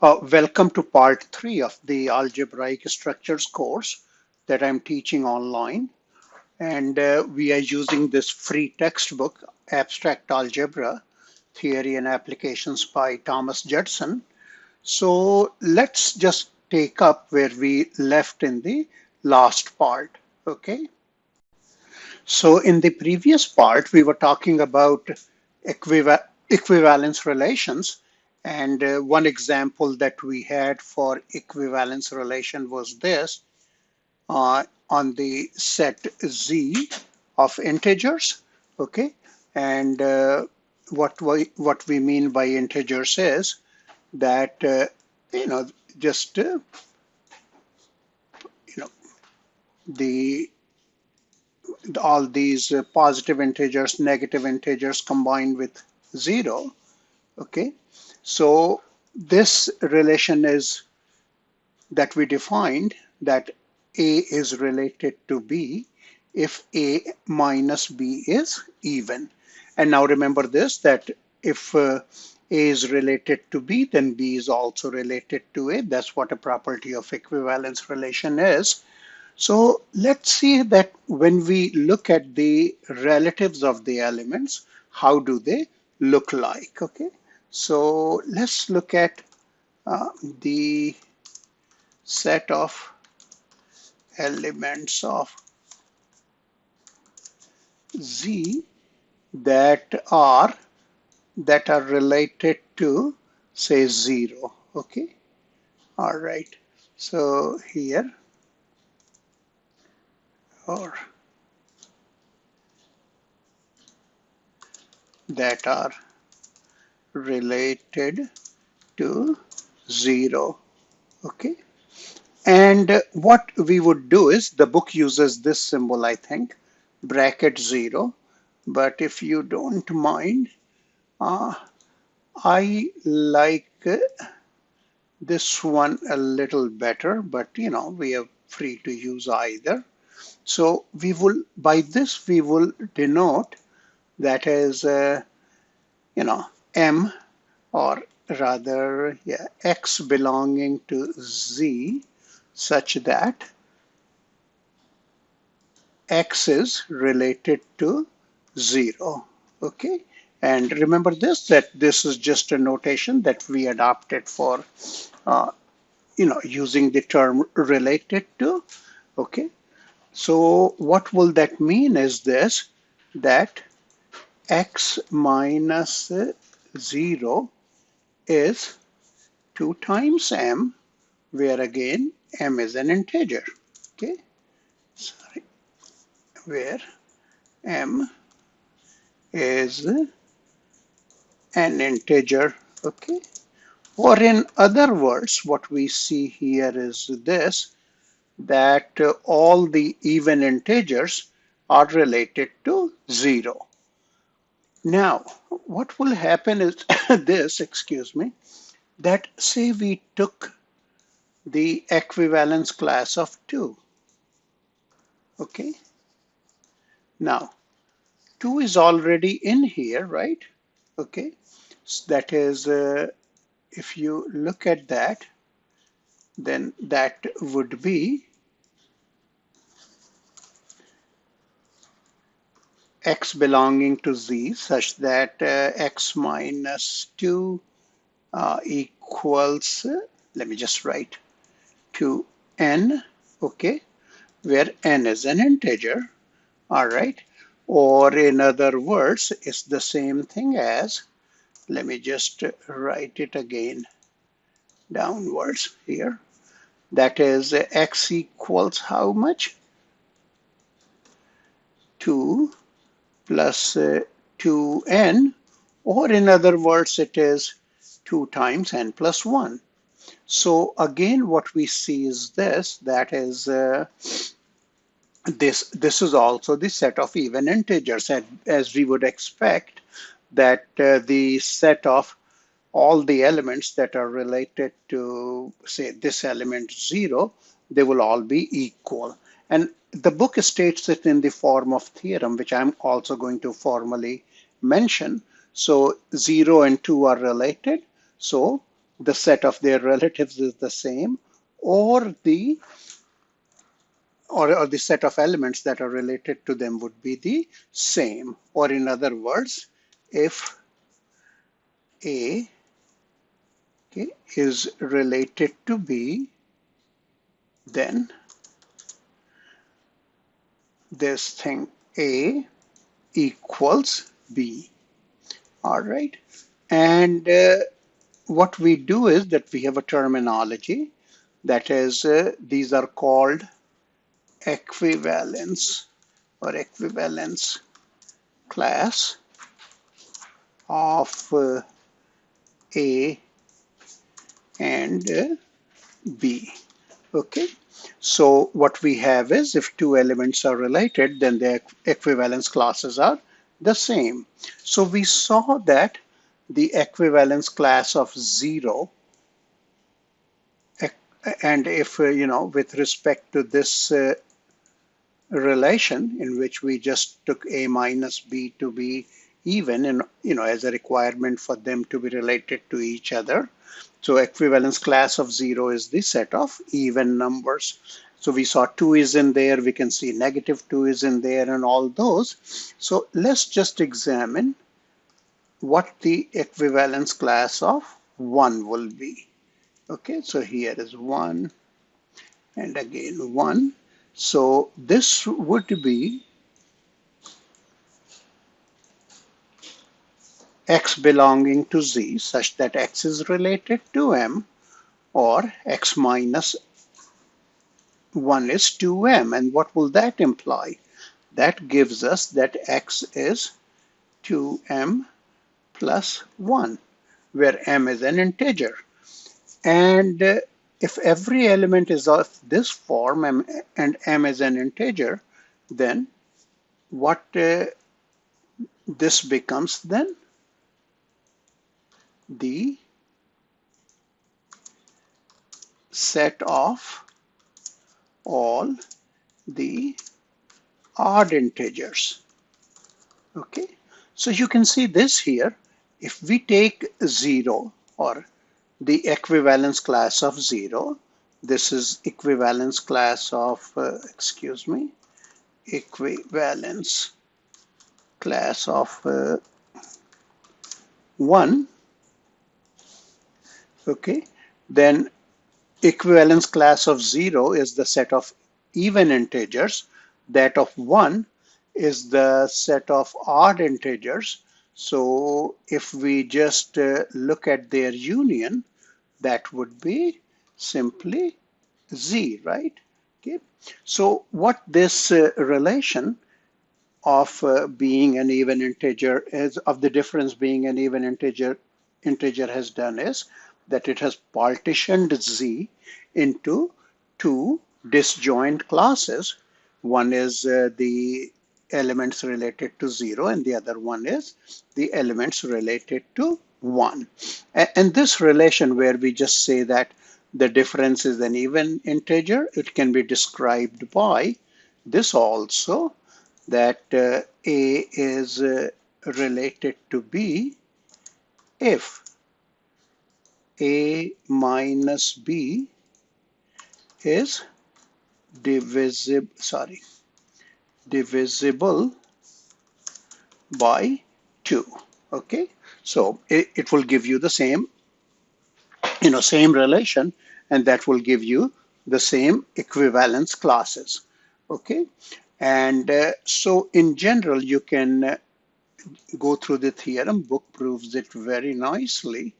Welcome to part 3 of the Algebraic Structures course that I'm teaching online. And we are using this free textbook, Abstract Algebra, Theory and Applications by Thomas Judson. So let's just take up where we left in the last part, okay? So in the previous part, we were talking about equivalence relations. And one example that we had for equivalence relation was this on the set Z of integers, okay? And what we mean by integers is that, you know, just, the all these positive integers, negative integers combined with 0, okay? So this relation is that we defined that A is related to B if A minus B is even. And now remember this, that if A is related to B, then B is also related to A. That's what a property of equivalence relation is. So let's see that when we look at the relatives of the elements, how do they look like, okay? So let's look at the set of elements of Z that are related to, say, 0, okay? All right, so here, or that are related to 0, okay? And what we would do is, the book uses this symbol, I think, bracket 0. But if you don't mind, I like this one a little better, but we are free to use either. So we will, by this, we will denote that as, M, or rather, yeah, X belonging to Z, such that X is related to 0, okay? And remember this, that this is just a notation that we adopted for, using the term related to, okay? So what will that mean is this, that X minus 0 is 2 times M, where again, M is an integer, okay? Sorry, where M is an integer, okay? Or in other words, what we see here is this, that all the even integers are related to 0. Now, what will happen is this, excuse me, that say we took the equivalence class of 2, okay? Now, 2 is already in here, right? Okay, so that is, if you look at that, then that would be X belonging to Z, such that X minus 2 equals, let me just write, to N, okay, where N is an integer, all right? Or in other words, it's the same thing as, let me just write it again downwards here. That is X equals how much? 2 plus 2n, or in other words, it is 2 times n plus 1. So again, what we see is this, that is, this is also the set of even integers, and as we would expect that the set of all the elements that are related to, say, this element 0, they will all be equal. And the book states it in the form of theorem, which I'm also going to formally mention. So 0 and 2 are related. So the set of their relatives is the same, or the set of elements that are related to them would be the same. Or in other words, if A, okay, is related to B, then this thing A equals B. All right. And what we do is that we have a terminology that is, these are called equivalence or equivalence class of A and B. Okay, so what we have is, if two elements are related, then the equivalence classes are the same. So we saw that the equivalence class of 0, and if with respect to this relation in which we just took A minus B to be even, and as a requirement for them to be related to each other. So equivalence class of 0 is the set of even numbers. So we saw 2 is in there, we can see -2 is in there, and all those. So let's just examine what the equivalence class of 1 will be. Okay, so here is 1 and again 1. So this would be x belonging to z such that x is related to m, or x minus 1 is 2m. And what will that imply? That gives us that x is 2m plus 1, where m is an integer. And if every element is of this form and m is an integer, then what this becomes then? The set of all the odd integers. Okay, so you can see this here. If we take 0, or the equivalence class of 0, this is equivalence class of, equivalence class of 1, okay, then equivalence class of 0 is the set of even integers. That of 1 is the set of odd integers. So if we just look at their union, that would be simply z, right? Okay. So what this relation of being an even integer is, of the difference being an even integer has done, is that it has partitioned z into two disjoint classes. One is the elements related to 0, and the other one is the elements related to 1. And this relation, where we just say that the difference is an even integer, it can be described by this also, that A is related to B if A minus B is divisible by 2. Okay, so it will give you the same, same relation, and that will give you the same equivalence classes. Okay, and so in general, you can go through the theorem. Book proves it very nicely.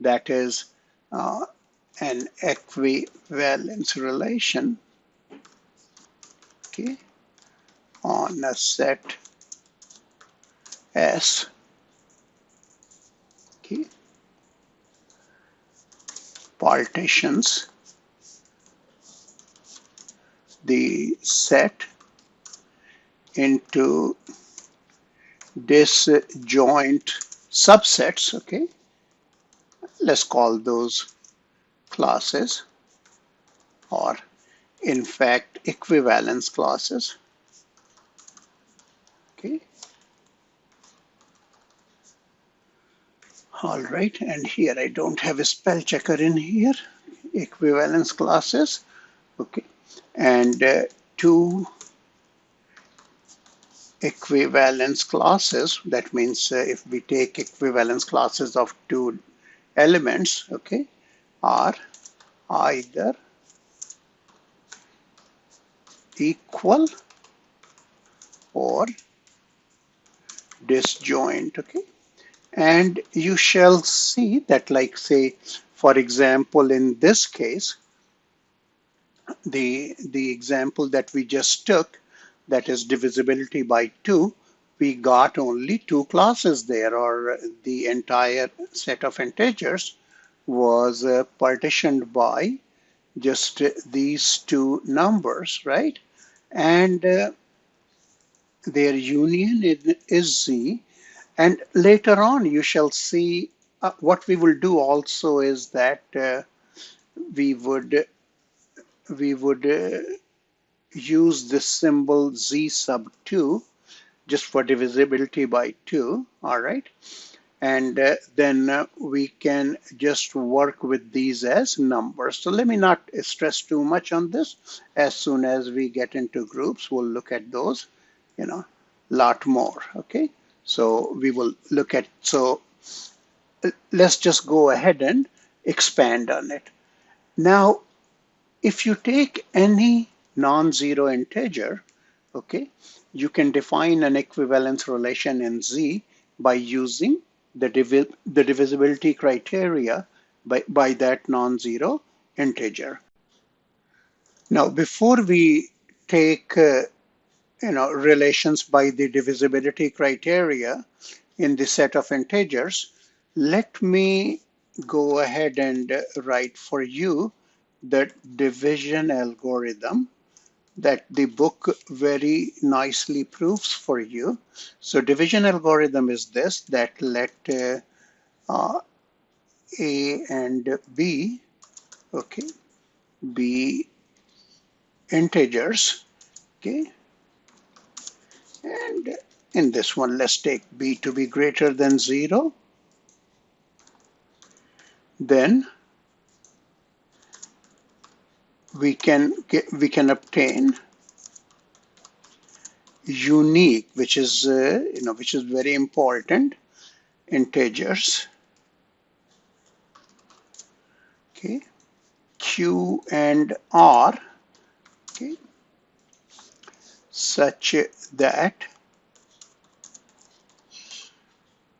That is an equivalence relation, okay, on a set S, okay, partitions the set into disjoint subsets. Okay, let's call those classes, or in fact equivalence classes. Okay, All right, and here I don't have a spell checker in here. Equivalence classes, okay, and two equivalence classes. That means if we take equivalence classes of two elements, okay, are either equal or disjoint, okay. And you shall see that, like, say, for example, in this case, the example that we just took, that is divisibility by 2, we got only two classes there, or the entire set of integers was partitioned by just these two numbers, right? And their union is Z. And later on, you shall see what we will do also is that we would use this symbol Z sub 2 just for divisibility by 2, all right? And then we can just work with these as numbers. So let me not stress too much on this. As soon as we get into groups, we'll look at those, lot more, okay? So we will look at, so let's just go ahead and expand on it. Now, if you take any non-zero integer, okay, you can define an equivalence relation in Z by using the divisibility criteria by that non-zero integer. Now, before we take relations by the divisibility criteria in the set of integers, let me go ahead and write for you the division algorithm that the book very nicely proves for you. So division algorithm is this, that let A and B, okay, be integers, okay, and in this one, let's take B to be greater than 0. Then we can obtain unique, which is which is very important, integers, okay, Q and R, okay, such that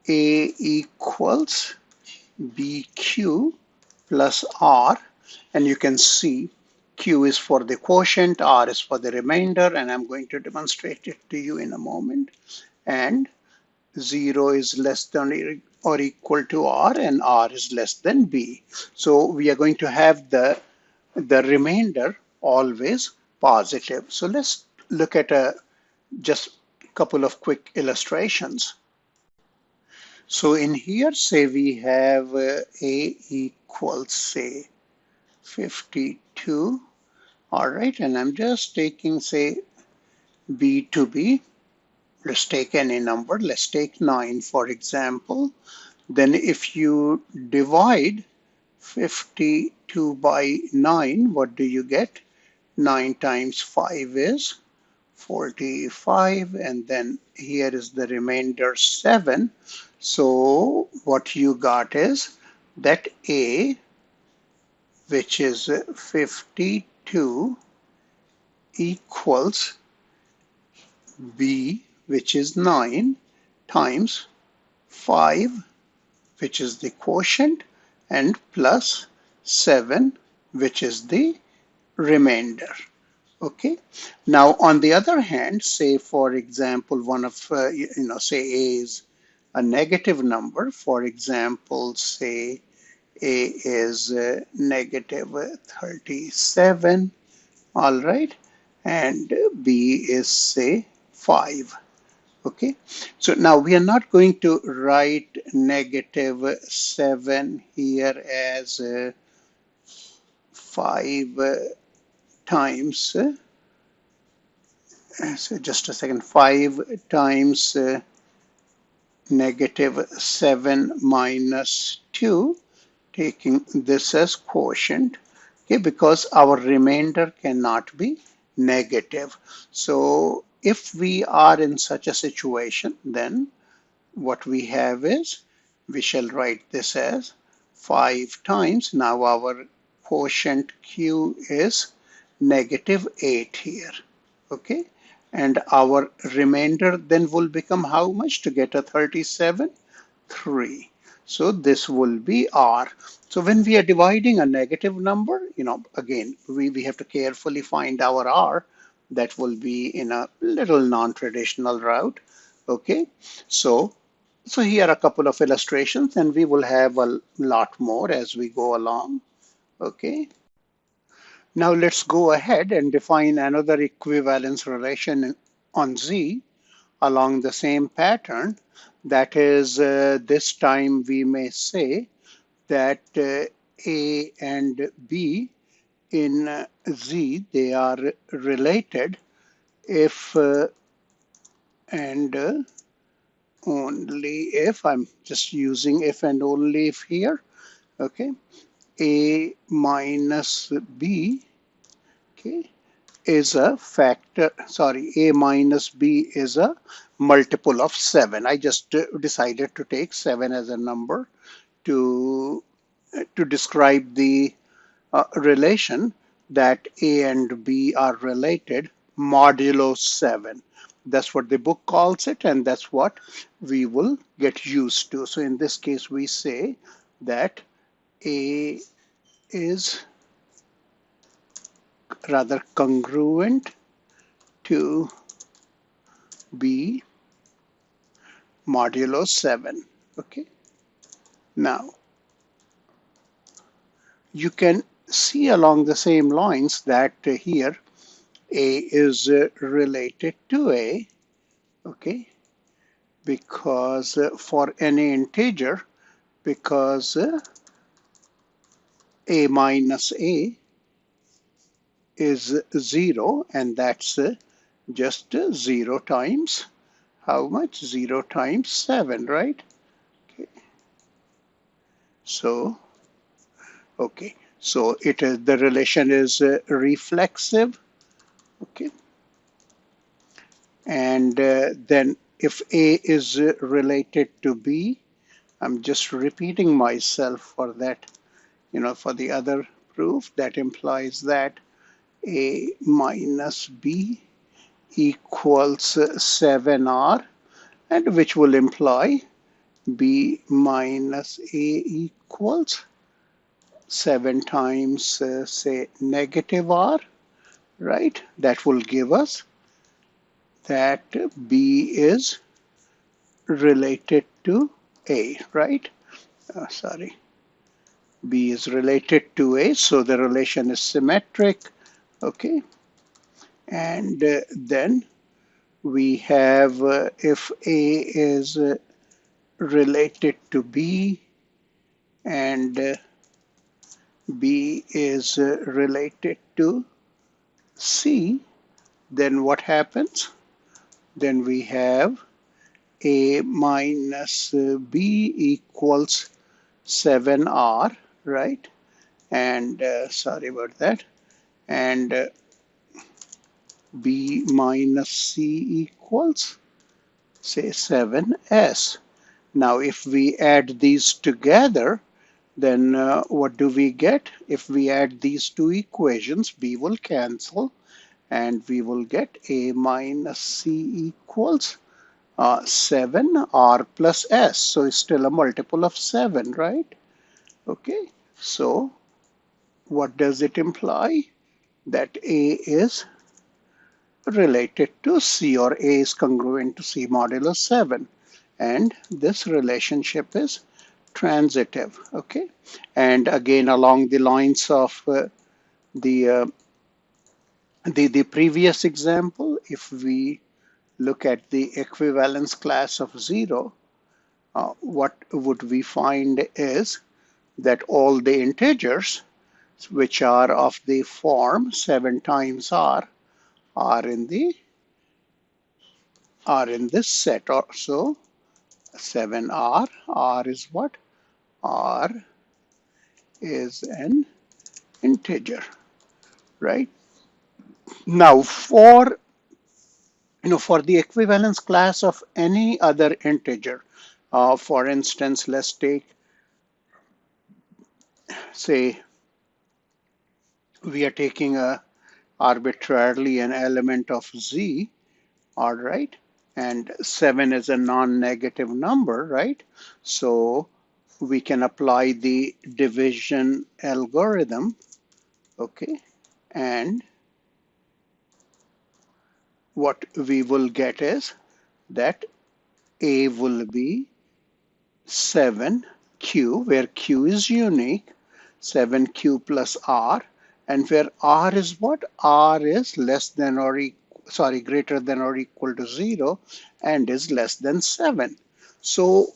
A equals BQ plus R, and you can see Q is for the quotient, R is for the remainder, and I'm going to demonstrate it to you in a moment. And 0 is less than or equal to R, and R is less than B. So we are going to have the remainder always positive. So let's look at just a couple of quick illustrations. So in here, say we have A equals, say, 52. All right, and I'm just taking, say, B to be. Let's take any number. Let's take 9, for example. Then if you divide 52 by 9, what do you get? 9 times 5 is 45, and then here is the remainder 7. So what you got is that A, which is 52, equals B, which is 9, times 5, which is the quotient, and plus 7, which is the remainder. Okay. Now, on the other hand, say, for example, one of, say A is a negative number. For example, say A is negative 37, all right, and B is, say, 5. Okay, so now we are not going to write negative 7 here as 5 times, so just a second, 5 times negative 7 minus 2, taking this as quotient, okay, because our remainder cannot be negative. So if we are in such a situation, then what we have is, we shall write this as 5 times. Now our quotient Q is negative 8 here, okay? And our remainder then will become how much to get a 37? 3. So this will be R. So when we are dividing a negative number, again, we have to carefully find our R. That will be in a little non-traditional route, okay? So here are a couple of illustrations, and we will have a lot more as we go along, okay? Now let's go ahead and define another equivalence relation on Z along the same pattern. That is, this time we may say that A and B in Z, they are related if and only if, I'm just using if and only if here, okay, A minus B, okay, is a factor, sorry, A minus B is a multiple of 7. I just decided to take 7 as a number to describe the relation that A and B are related modulo 7. That's what the book calls it, and that's what we will get used to. So in this case, we say that A is rather congruent to B modulo 7. Okay. Now, you can see along the same lines that here A is related to A, okay, because for any integer, because A minus A is 0, and that's just 0 times how much? 0 times 7, right? Okay. So, okay. So it is, the relation is reflexive, okay. And then if A is related to B, I'm just repeating myself for that, for the other proof, that implies that A minus B equals 7R, and which will imply B minus A equals 7 times, say, negative R, right? That will give us that B is related to A, right? Sorry. B is related to A, so the relation is symmetric, okay? And then we have if A is related to B and B is related to C, then what happens? Then we have A minus B equals 7R, right? And sorry about that. And B minus C equals, say, 7S. Now, if we add these together, then what do we get? If we add these two equations, B will cancel, and we will get A minus C equals 7R plus S. So it's still a multiple of 7, right? Okay, so what does it imply? That A is related to C, or A is congruent to C modulo 7. And this relationship is transitive, okay? And again, along the lines of the previous example, if we look at the equivalence class of 0, what would we find is that all the integers which are of the form 7 times R are in this set. Or so 7r. R is what? R is an integer, right? Now for the equivalence class of any other integer, for instance, let's take, say, we are taking arbitrarily an element of z, all right, and 7 is a non-negative number, right? So we can apply the division algorithm, okay, and what we will get is that a will be 7q, where q is unique, 7q plus r, and where r is what? R is less than or greater than or equal to 0 and is less than 7. So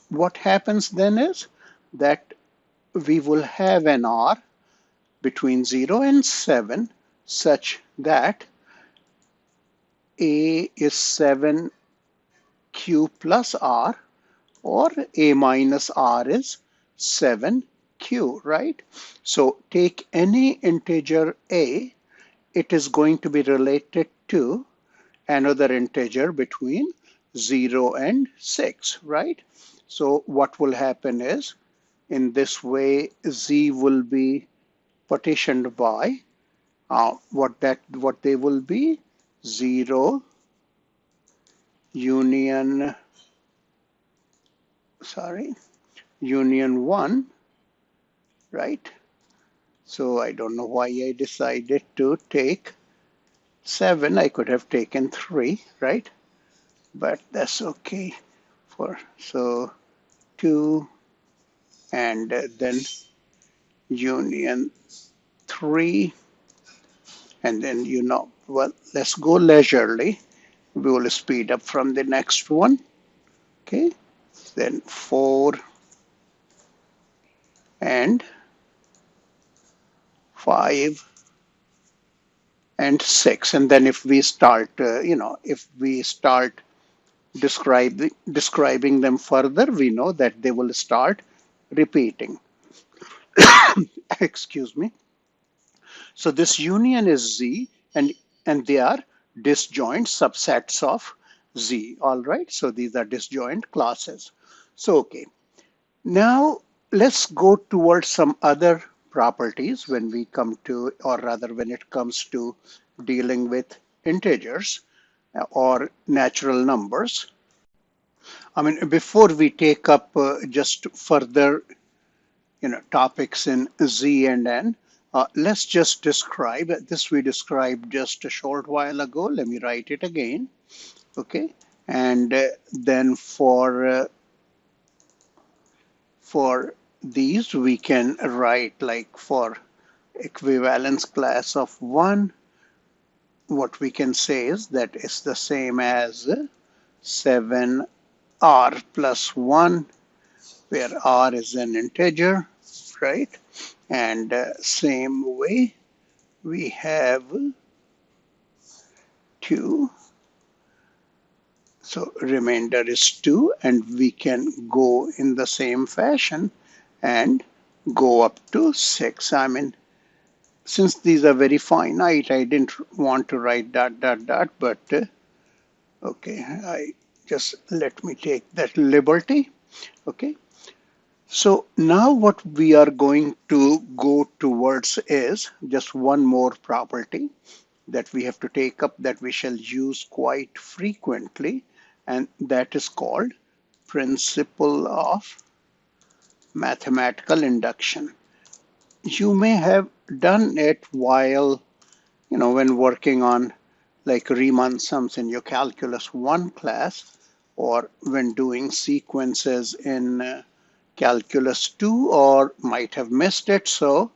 what happens then is that we will have an r between 0 and 7 such that a is 7q plus r, or a minus r is 7q, right? So take any integer a, it is going to be related to another integer between 0 and 6, right? So what will happen is, in this way, z will be partitioned by what they will be: 0 union, union 1, right? So I don't know why I decided to take 7. I could have taken 3, right? But that's okay. So 2 and then union 3, and then well, let's go leisurely. We will speed up from the next one. Okay, then 4 and 5 and 6, and then if we start describing them further, we know that they will start repeating. Excuse me. So this union is Z, and they are disjoint subsets of Z. All right. So these are disjoint classes. So okay. Now let's go towards some other properties when we come to, or rather when it comes to dealing with integers or natural numbers. I mean, before we take up just further topics in Z and N, let's just describe this. We described just a short while ago. Let me write it again. Okay, and then for these we can write, like, for equivalence class of 1, what we can say is that it's the same as 7r plus 1, where r is an integer, right? And same way we have 2, so remainder is 2, and we can go in the same fashion and go up to 6. I mean, since these are very finite, I didn't want to write dot dot dot, but okay, let me take that liberty. Okay, so now what we are going to go towards is just one more property that we have to take up, that we shall use quite frequently, and that is called principle of mathematical induction. You may have done it while, when working on like Riemann sums in your Calculus 1 class, or when doing sequences in Calculus 2, or might have missed it. So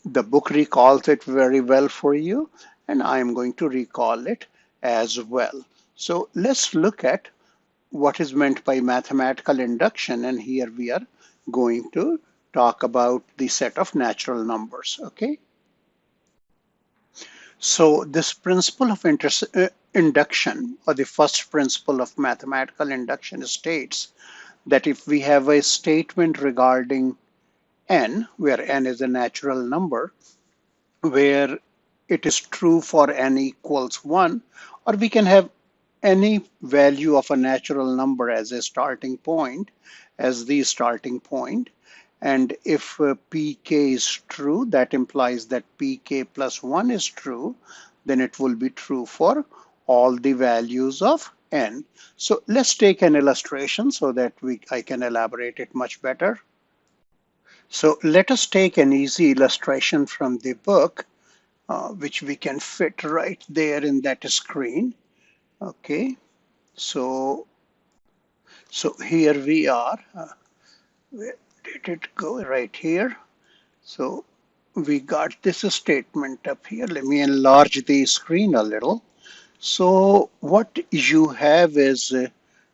the book recalls it very well for you, and I'm going to recall it as well. So let's look at what is meant by mathematical induction, and here we are going to talk about the set of natural numbers. Okay, So this principle of induction, or the first principle of mathematical induction, states that if we have a statement regarding n, where n is a natural number, where it is true for n equals 1, or we can have any value of a natural number as a starting point, as the starting point. And if pk is true, that implies that pk plus 1 is true, then it will be true for all the values of n. So let's take an illustration so that I can elaborate it much better. So let us take an easy illustration from the book, which we can fit right there in that screen. Okay, so here we are. Where did it go? Right here. So we got this statement up here. Let me enlarge the screen a little. So what you have is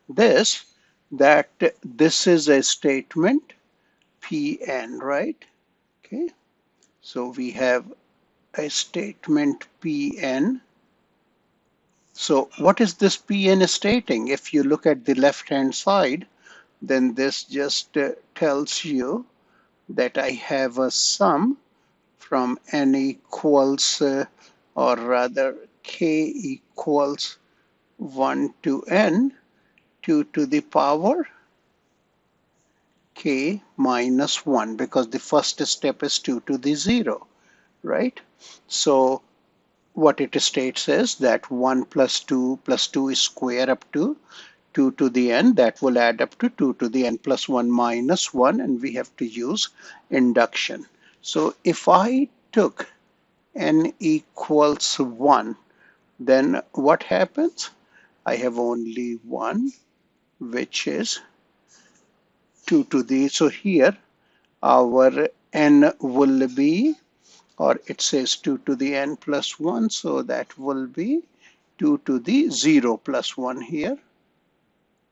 this, that this is a statement Pn, right? Okay, so we have a statement Pn. So what is this Pn stating? If you look at the left-hand side, then this just tells you that I have a sum from n equals, or rather k equals 1 to n, 2 to the power k minus 1, because the first step is 2 to the 0, right? So what it states is that 1 plus 2 is square up to 2 to the n, that will add up to 2 to the n plus 1 minus 1, and we have to use induction. So if I took n equals 1, then what happens? I have only 1, which is 2 to the, so here our n will be, or it says 2 to the n plus 1, so that will be 2 to the 0 plus 1 here,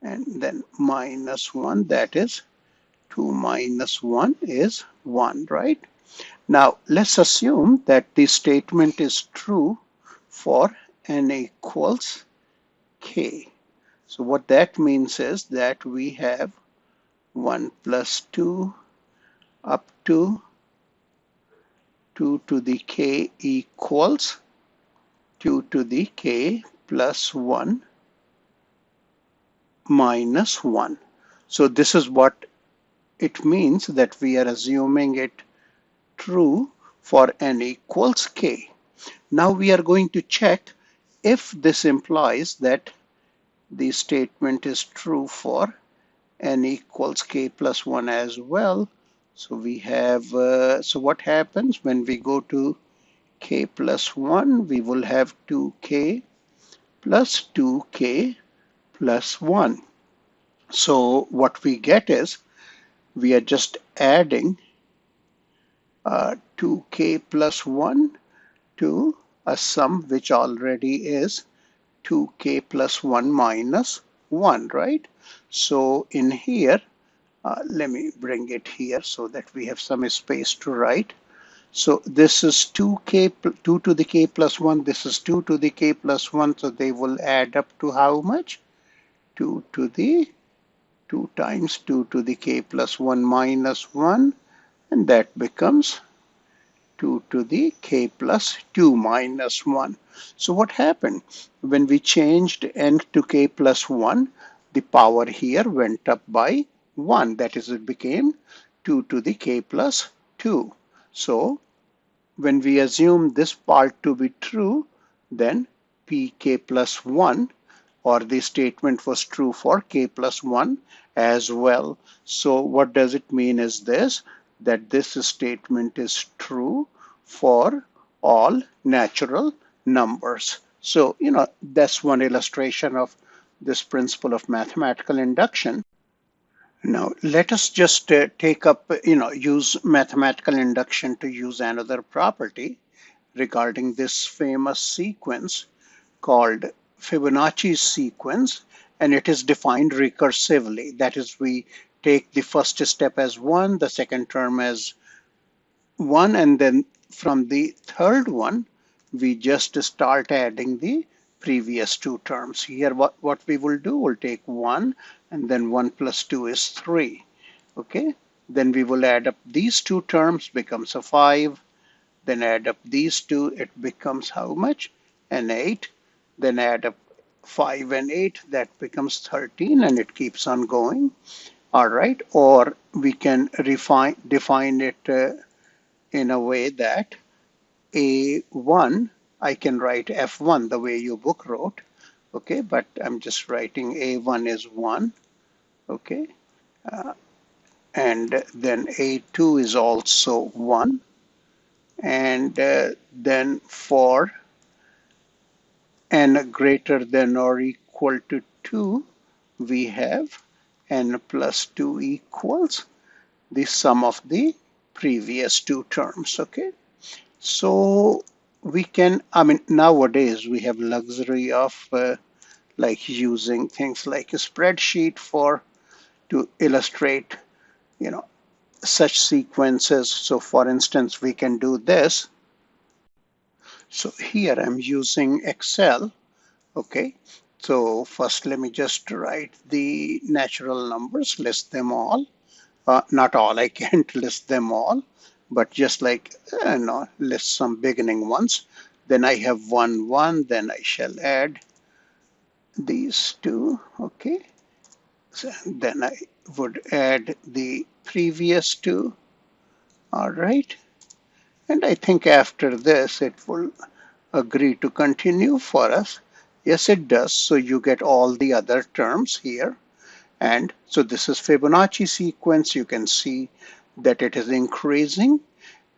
and then minus 1, that is 2 minus 1 is 1, right? Now let's assume that the statement is true for n equals k. So what that means is that we have 1 plus 2 up to 2 to the k equals 2 to the k plus 1 minus 1. So this is what it means, that we are assuming it true for n equals k. Now we are going to check if this implies that the statement is true for n equals k plus 1 as well. So we have, so what happens when we go to k plus 1? We will have 2k plus 2k plus 1. So what we get is, we are just adding 2k plus 1 to a sum which already is 2k plus 1 minus 1, right? So in here, let me bring it here so that we have some space to write. So this is 2k, 2 to the k plus 1, this is 2 to the k plus 1, so they will add up to how much? 2 to the 2 times 2 to the k plus 1 minus 1, and that becomes 2 to the k plus 2 minus 1. So what happened? When we changed n to k plus 1, the power here went up by 1. That is, it became 2 to the k plus 2. So when we assume this part to be true, then pk plus 1, or the statement was true for k plus 1 as well. So what does it mean is this, that this statement is true for all natural numbers. So, that's one illustration of this principle of mathematical induction. Now, let us just take up, use mathematical induction to use another property regarding this famous sequence called Fibonacci sequence, and it is defined recursively. That is, we take the first step as 1, the second term as 1, and then from the third one, we just start adding the previous two terms. Here what we will do, we'll take 1 and then 1 plus 2 is 3. Okay, then we will add up these two terms, becomes a 5. Then add up these two, it becomes how much? An 8. Then add up 5 and 8, that becomes 13, and it keeps on going. All right, or we can define it in a way that A1, I can write F1 the way your book wrote, okay, but I'm just writing A1 is 1, okay, and then A2 is also 1, and then for n greater than or equal to 2, we have n plus 2 equals the sum of the previous two terms, okay? So we can, I mean, nowadays we have luxury of like using things like a spreadsheet for to illustrate, you know, such sequences. So for instance, we can do this. So here I'm using Excel, okay? So first let me just write the natural numbers, list them all. Not all, I can't list them all, but just like, no, list some beginning ones. Then I have 1, 1, then I shall add these two, okay? So then I would add the previous two, all right? And I think after this, it will agree to continue for us. Yes, it does. So you get all the other terms here. And so this is Fibonacci sequence. You can see that it is increasing.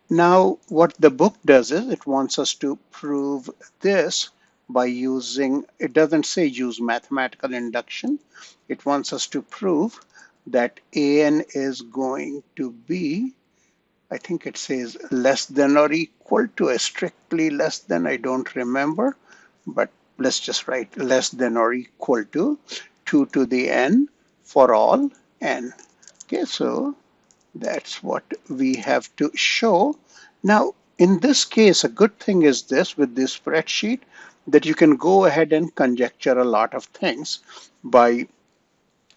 Now, what the book does is it wants us to prove this by using, it doesn't say use mathematical induction. It wants us to prove that an is going to be, I think it says less than or equal to, a strictly less than, I don't remember, but let's just write less than or equal to 2 to the n for all n. Okay, so that's what we have to show. Now, in this case, a good thing is this with this spreadsheet, that you can go ahead and conjecture a lot of things by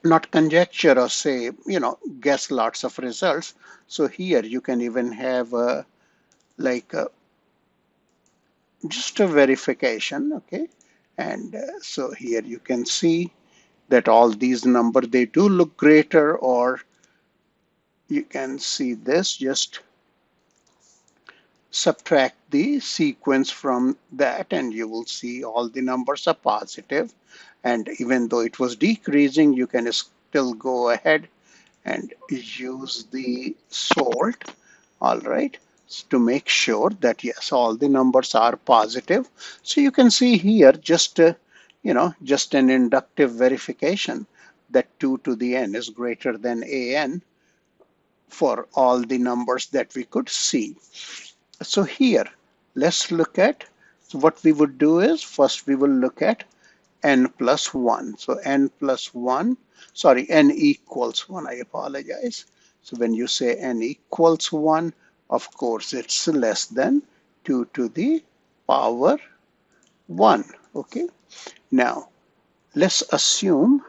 not conjecture or say, you know, guess lots of results. So here you can even have like just a verification, okay? And so here you can see that all these numbers, they do look greater, or you can see this, just subtract the sequence from that and you will see all the numbers are positive. And even though it was decreasing, you can still go ahead and use the salt, all right, to make sure that yes, all the numbers are positive. So you can see here just, you know, just an inductive verification that 2 to the n is greater than an for all the numbers that we could see. So here, let's look at, so what we would do is first we will look at n plus 1. So n plus 1, sorry, n equals 1, I apologize. So when you say n equals 1, of course, it's less than 2 to the power 1, okay? Now, let's assume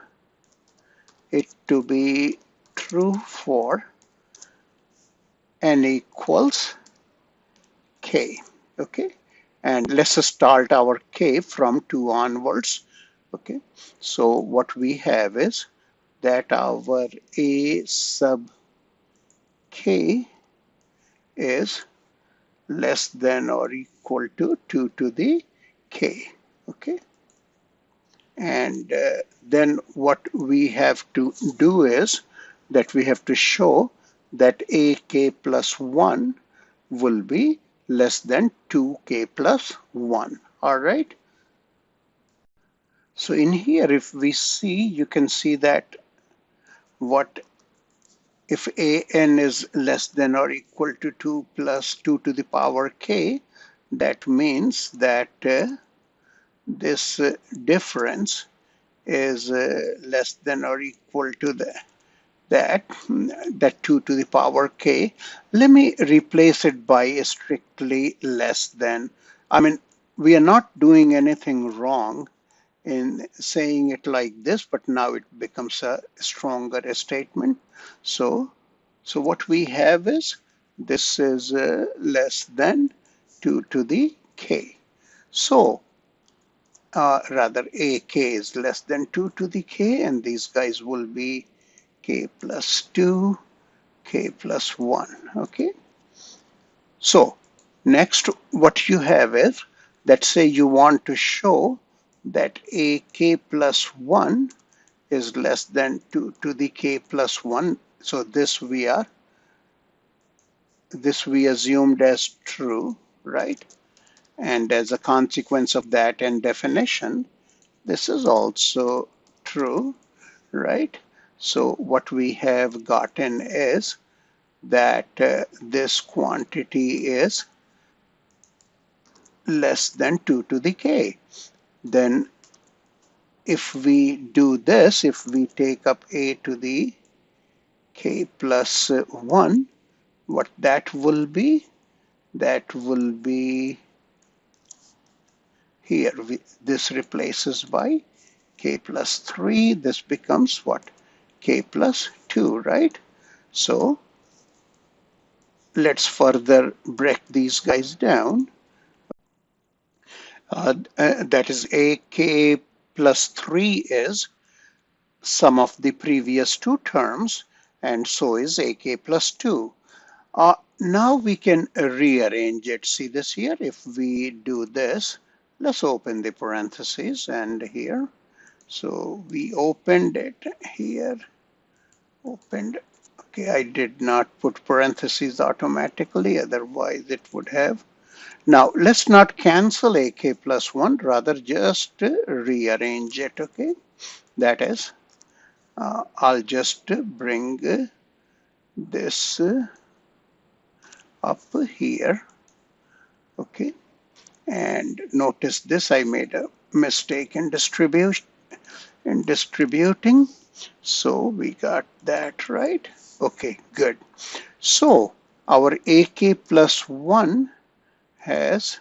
it to be true for n equals k, okay? And let's start our k from 2 onwards, okay? So what we have is that our a sub k is less than or equal to 2 to the k, okay? And then what we have to do is that we have to show that ak plus 1 will be less than 2k plus 1, all right? So in here, if we see, you can see that what if an is less than or equal to 2 plus 2 to the power k, that means that this difference is less than or equal to that 2 to the power k. Let me replace it by a strictly less than. I mean, we are not doing anything wrong in saying it like this, but now it becomes a stronger statement. So what we have is this is less than 2 to the k. So rather ak is less than 2 to the k, and these guys will be k plus 2, k plus 1. Okay. So next what you have is, let's say you want to show that ak plus 1 is less than 2 to the k plus 1. So this we assumed as true, right? And as a consequence of that and definition, this is also true, right? So what we have gotten is that this quantity is less than 2 to the k. Then if we do this, if we take up a to the k plus 1, what that will be? That will be here. This replaces by k plus 3. This becomes what? K plus 2, right? So let's further break these guys down. That is ak plus 3 is sum of the previous two terms, and so is ak plus 2. Now we can rearrange it. See this here? If we do this, let's open the parentheses and here. So we opened it here, opened. Okay, I did not put parentheses automatically, otherwise it would have. Now let's not cancel ak plus 1, rather just rearrange it, okay? That is, I'll just bring this up here, okay? And notice this, I made a mistake in distributing. So we got that right. Okay, good. So our AK plus 1 has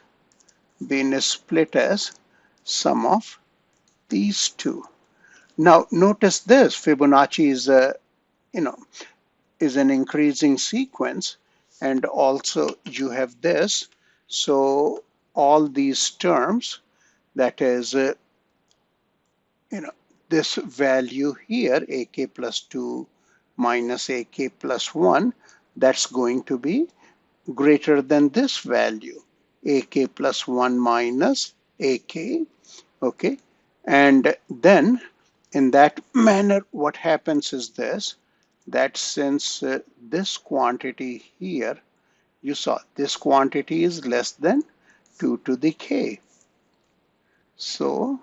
been split as sum of these two. Now notice this, Fibonacci is is an increasing sequence, and also you have this. So all these terms, that is this value here, ak plus 2 minus ak plus 1, that's going to be greater than this value, ak plus 1 minus ak. Okay, and then in that manner what happens is this, that since this quantity here, you saw this quantity is less than 2 to the k, so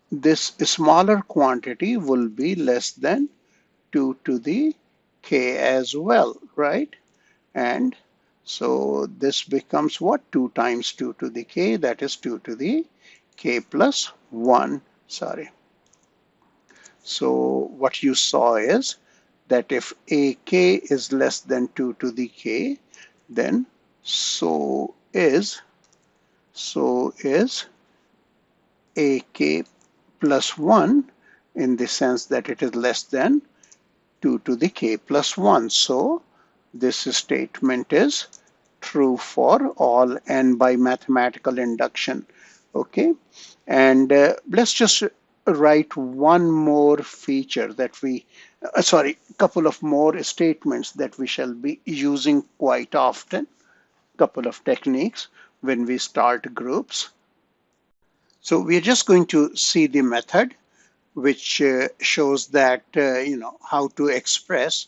this smaller quantity will be less than 2 to the k as well, right? And so this becomes what? 2 times 2 to the k, that is 2 to the k plus 1, sorry. So what you saw is that if ak is less than 2 to the k, then so is ak plus 1, in the sense that it is less than 2 to the k plus 1. So this statement is true for all n by mathematical induction. Okay, and let's just write one more feature that we, sorry, couple of more statements that we shall be using quite often, couple of techniques when we start groups. So we're just going to see the method which shows that, how to express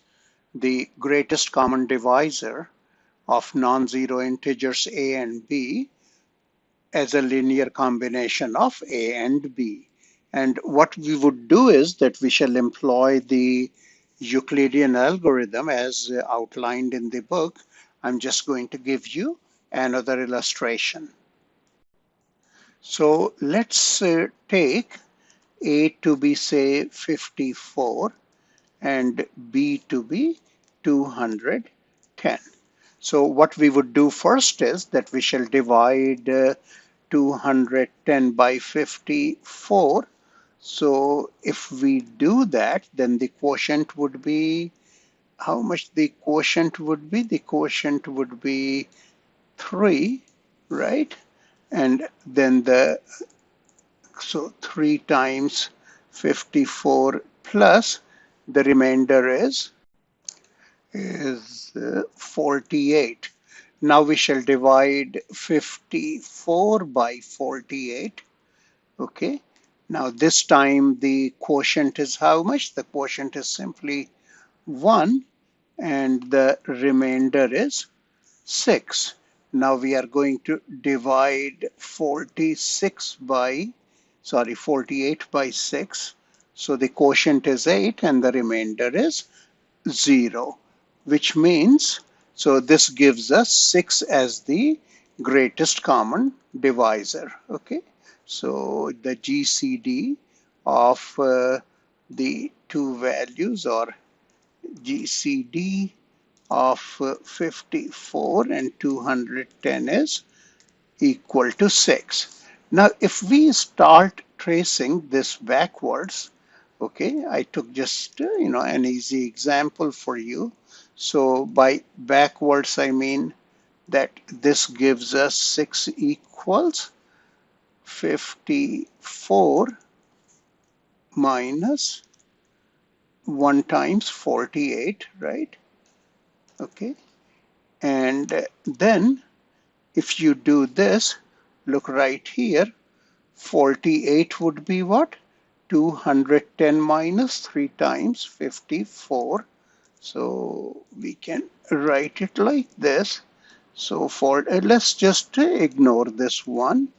the greatest common divisor of non-zero integers a and b as a linear combination of a and b. And what we would do is that we shall employ the Euclidean algorithm as outlined in the book. I'm just going to give you another illustration. So let's take a to be, say, 54 and b to be 210. So what we would do first is that we shall divide 210 by 54. So if we do that, then the quotient would be, how much the quotient would be? The quotient would be 3, right? And then so 3 times 54 plus the remainder is 48. Now we shall divide 54 by 48. Okay. Now this time the quotient is how much? The quotient is simply 1 and the remainder is 6. Now we are going to divide 48 by 6. So the quotient is 8 and the remainder is 0, which means, so this gives us 6 as the greatest common divisor. Okay, so the GCD of the two values, or GCD of 54 and 210 is equal to 6. Now, if we start tracing this backwards, okay, I took just, an easy example for you. So by backwards, I mean that this gives us 6 equals 54 minus 1 times 48, right? Okay. And then if you do this, look right here, 48 would be what? 210 minus 3 times 54. So we can write it like this. So let's just ignore this one.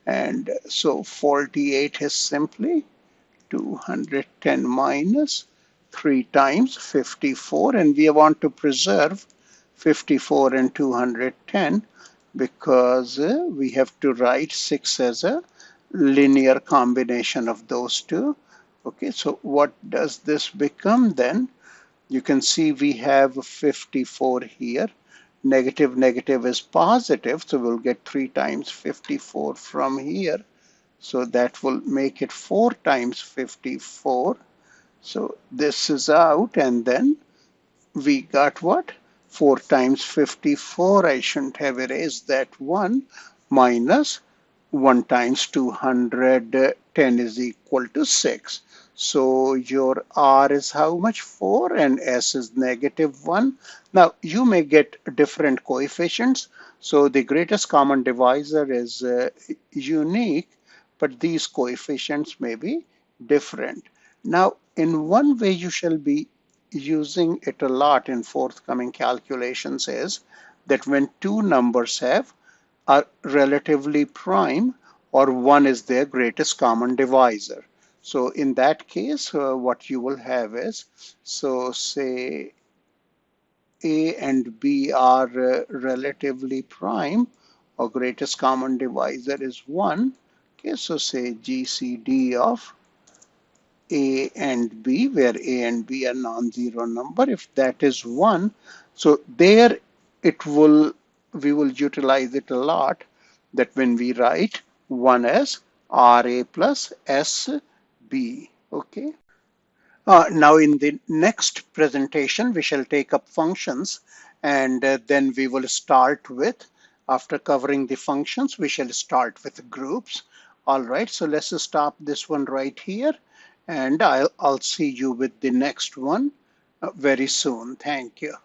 And so 48 is simply 210 minus 3 times 54. And we want to preserve 54 and 210 because we have to write 6 as a linear combination of those two. Okay, so what does this become then? You can see we have 54 here. Negative, negative is positive, so we'll get 3 times 54 from here. So that will make it 4 times 54. So this is out, and then we got what? 4 times 54, I shouldn't have erased that one, minus 1 times 210 is equal to 6. So your R is how much? 4, and S is -1. Now you may get different coefficients. So the greatest common divisor is unique, but these coefficients may be different. Now, in one way you shall be using it a lot in forthcoming calculations is that when two numbers are relatively prime, or one is their greatest common divisor. So in that case, what you will have is, so say A and B are relatively prime, or greatest common divisor is 1. Okay, so say GCD of A and B, where A and B are non-zero number, if that is 1, so there we will utilize it a lot, that when we write 1 as RA plus SB. Okay. Now in the next presentation, we shall take up functions, and then we will start with, after covering the functions, we shall start with groups. All right, so let's stop this one right here, and I'll see you with the next one very soon. Thank you.